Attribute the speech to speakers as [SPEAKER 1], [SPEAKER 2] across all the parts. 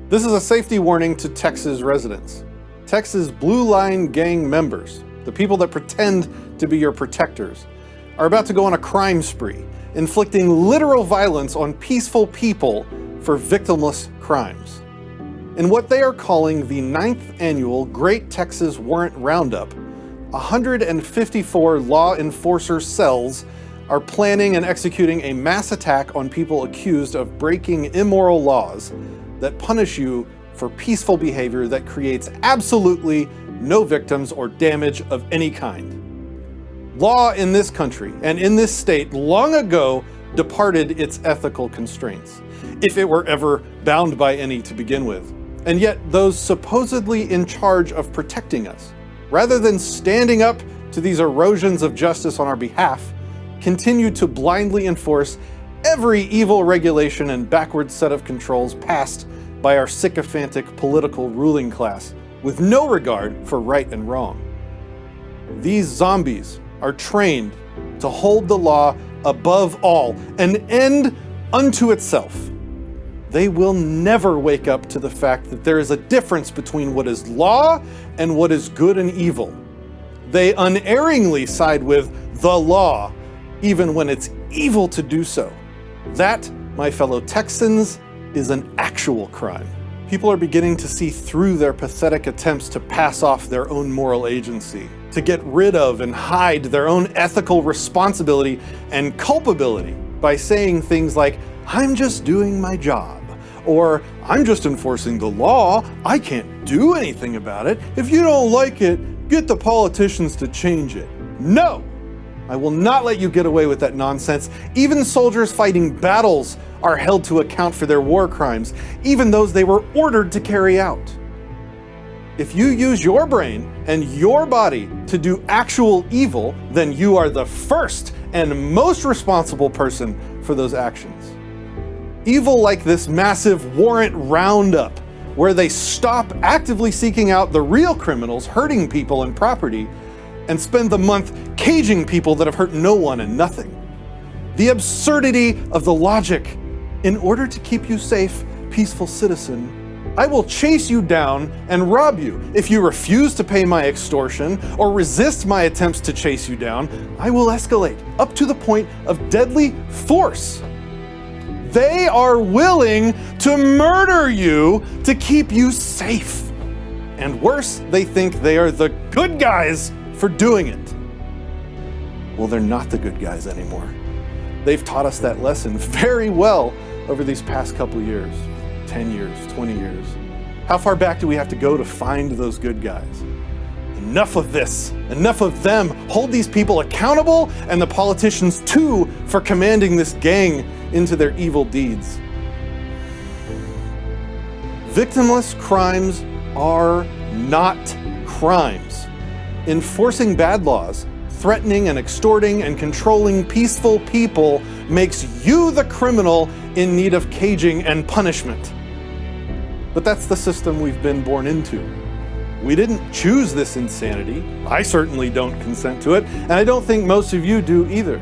[SPEAKER 1] This is a safety warning to Texas residents. Texas Blue Line Gang members, the people that pretend to be your protectors, are about to go on a crime spree, inflicting literal violence on peaceful people for victimless crimes. In what they are calling the 9th annual Great Texas Warrant Roundup, 154 law enforcer cells are planning and executing a mass attack on people accused of breaking immoral laws that punish you for peaceful behavior that creates absolutely no victims or damage of any kind. Law in this country and in this state long ago departed its ethical constraints, if it were ever bound by any to begin with. And yet those supposedly in charge of protecting us, rather than standing up to these erosions of justice on our behalf, continue to blindly enforce every evil regulation and backward set of controls passed by our sycophantic political ruling class, with no regard for right and wrong. These zombies are trained to hold the law above all, an end unto itself. They will never wake up to the fact that there is a difference between what is law and what is good and evil. They unerringly side with the law, even when it's evil to do so. That, my fellow Texans, is an actual crime. People are beginning to see through their pathetic attempts to pass off their own moral agency, to get rid of and hide their own ethical responsibility and culpability by saying things like, "I'm just doing my job," or "I'm just enforcing the law, I can't do anything about it. If you don't like it, get the politicians to change it." No! I will not let you get away with that nonsense. Even soldiers fighting battles are held to account for their war crimes, even those they were ordered to carry out. If you use your brain and your body to do actual evil, then you are the first and most responsible person for those actions. Evil like this massive warrant roundup, where they stop actively seeking out the real criminals hurting people and property, and spend the month caging people that have hurt no one and nothing. The absurdity of the logic. In order to keep you safe, peaceful citizen, I will chase you down and rob you. If you refuse to pay my extortion or resist my attempts to chase you down, I will escalate up to the point of deadly force. They are willing to murder you to keep you safe. And worse, they think they are the good guys for doing it. Well, they're not the good guys anymore. They've taught us that lesson very well over these past couple years, 10 years, 20 years. How far back do we have to go to find those good guys? Enough of this, enough of them. Hold these people accountable, and the politicians too, for commanding this gang into their evil deeds. Victimless crimes are not crimes. Enforcing bad laws, threatening and extorting and controlling peaceful people makes you the criminal in need of caging and punishment. But that's the system we've been born into. We didn't choose this insanity. I certainly don't consent to it, and I don't think most of you do either.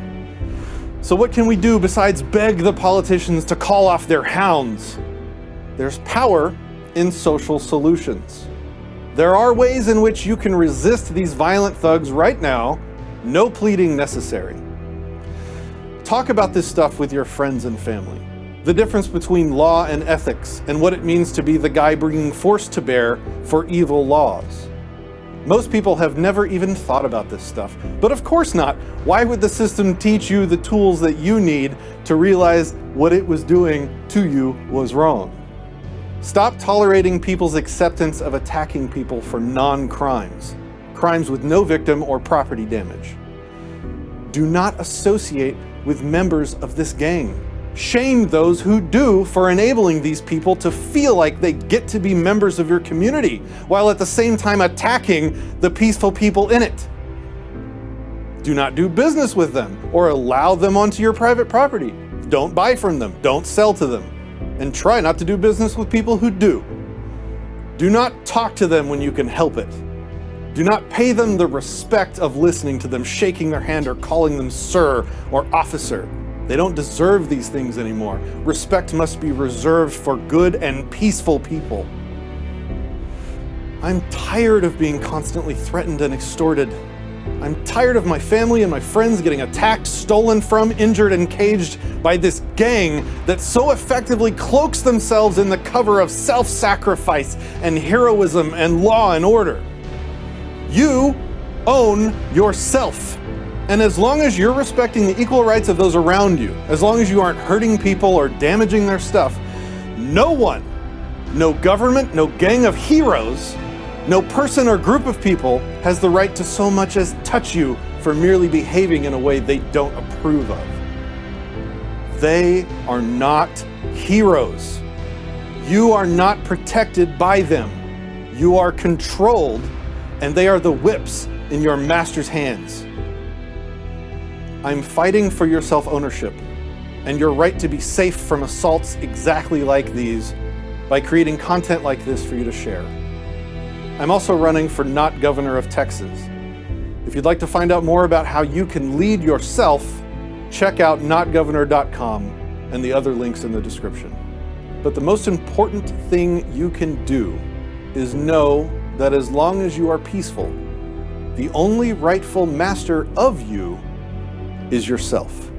[SPEAKER 1] So what can we do besides beg the politicians to call off their hounds? There's power in social solutions. There are ways in which you can resist these violent thugs right now, no pleading necessary. Talk about this stuff with your friends and family. The difference between law and ethics, and what it means to be the guy bringing force to bear for evil laws. Most people have never even thought about this stuff, but of course not. Why would the system teach you the tools that you need to realize what it was doing to you was wrong? Stop tolerating people's acceptance of attacking people for non-crimes, crimes with no victim or property damage. Do not associate with members of this gang. Shame those who do for enabling these people to feel like they get to be members of your community, while at the same time attacking the peaceful people in it. Do not do business with them or allow them onto your private property. Don't buy from them, don't sell to them, and try not to do business with people who do. Do not talk to them when you can help it. Do not pay them the respect of listening to them shaking their hand or calling them sir or officer. They don't deserve these things anymore. Respect must be reserved for good and peaceful people. I'm tired of being constantly threatened and extorted. I'm tired of my family and my friends getting attacked, stolen from, injured, and caged by this gang that so effectively cloaks themselves in the cover of self-sacrifice and heroism and law and order. You own yourself. And as long as you're respecting the equal rights of those around you, as long as you aren't hurting people or damaging their stuff, no one, no government, no gang of heroes, no person or group of people has the right to so much as touch you for merely behaving in a way they don't approve of. They are not heroes. You are not protected by them. You are controlled, and they are the whips in your master's hands. I'm fighting for your self-ownership and your right to be safe from assaults exactly like these by creating content like this for you to share. I'm also running for not governor of Texas. If you'd like to find out more about how you can lead yourself, check out notgovernor.com and the other links in the description. But the most important thing you can do is know that as long as you are peaceful, the only rightful master of you is yourself.